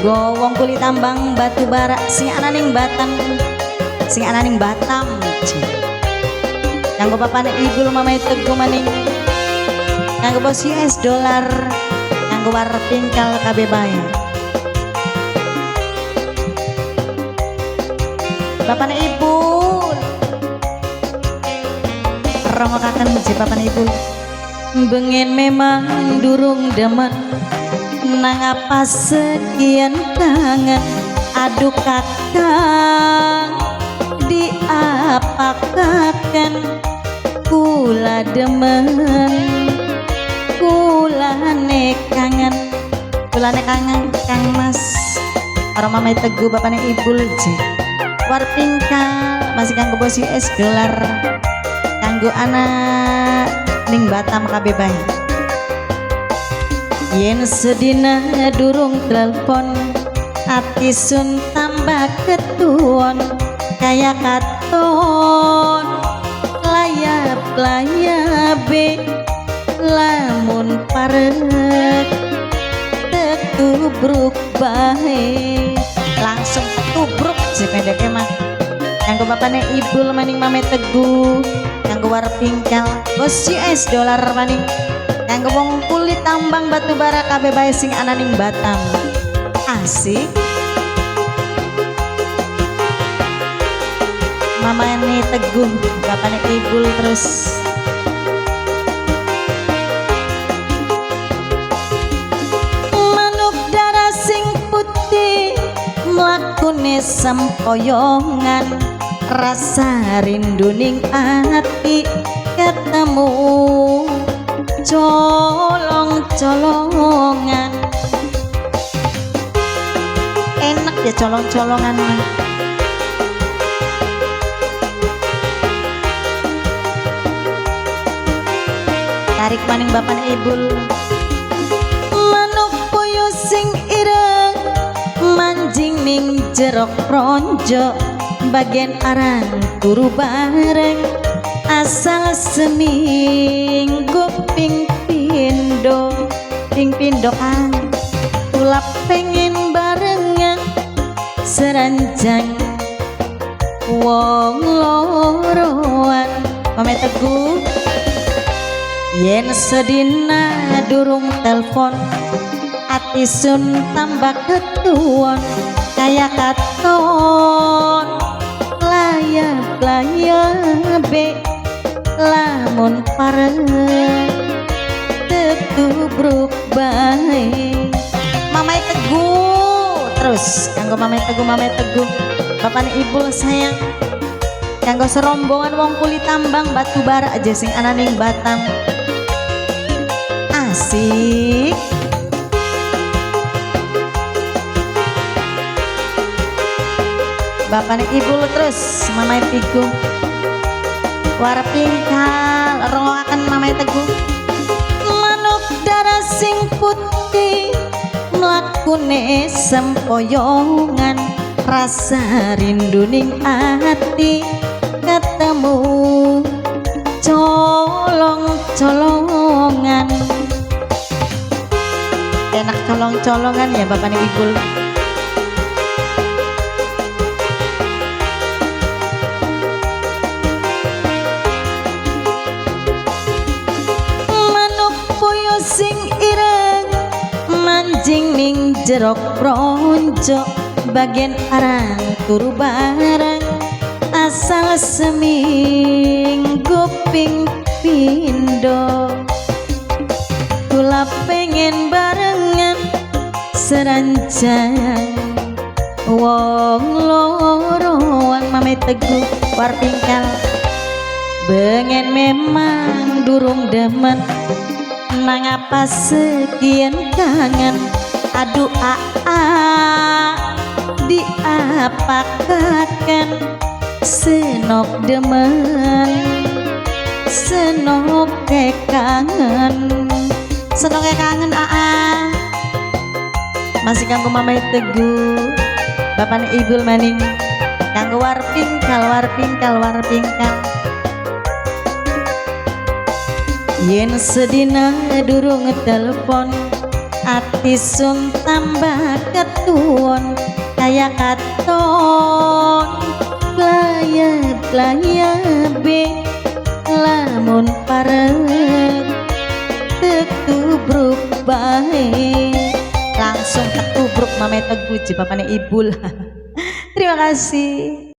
kanggo wong kulit tambang batu bara sing ananing Batam, sing ananing Batam. Kanggo papane Ibu Mamai Teguh maning, kanggo bos US dolar, kanggo warpingkal kabeh bae. Papane Ibu rongokaken muji papane Ibu. Bengen memang durung demen, nang apa sekian kangen. Aduh kakang diapakaken, kula demen, kulane kangen Kang Mas karo Mamai Teguh bapakne Ibu je. Warpingkal masih kanggo bos US dolar, kanggo anak ning Batam kabeh bae. Yen sedina durung telepon, ati sun tambah ketuon, kaya katon layabe lamun parek tetubruk bae, langsung tetubruk si pendeknya mah. Kanggo bapakne Ibu maning Mamai Teguh, kanggo warpingkal bos US dolar maning, kanggo wong kulit tambang batu bara kabeh bae sing ananing Batam. Asik Mamai Teguh bapakne Ibu terus. Manuk darah sing putih mlakune sempoyongan, rasa rinduning ati ketemu colong-colongan. Enak ya colong-colongan mah. Tarik maning bapakne Ibu. Manuk puyuh sing ireng manjing ning jerok ronjo, bagian arang turu bareng, asal seminggu ping pindo kan. Kula pengen barengan seranjang wong loroan. Mamai Teguh yen sedina durung telpon, ati sun tambah ketuon, kaya katon layabe lamun parek tetubruk bae. Mamai Teguh terus kanggo Mamai Teguh bapakne Ibu sayang, kanggo serombongan wong kulit tambang batu bara aja sing ananing Batam. Asik bapakne Ibu terus Mamai Teguh. Warpingkal rongokaken Mamai Teguh. Manuk darah sing putih mlakune sempoyongan, rasa rinduning ati ketemu colong-colongan. Enak colong-colongan ya bapakne Ibu. Manuk puyuh sing ireng manjing ning jerok ronjo, bagian arang turu bareng, asal seminggu ping pindo. Kula pengen barengan seranjang wong loroan. Mamai Teguh warpingkal. Bengen memang durung demen, nang apa sekian kangen. Aduh diapakaken, senok demen, senok kangen, senok kangen masih kanggo Mamai Teguh bapakne Ibu maning, kanggo warpingkal. Yen sedina durung telepon, ati sun tambah ketuon kaya katon playa be lamun pareng tetubruk bae langsung ketubruk Mame Teguh jebapane Ibul. Terima kasih.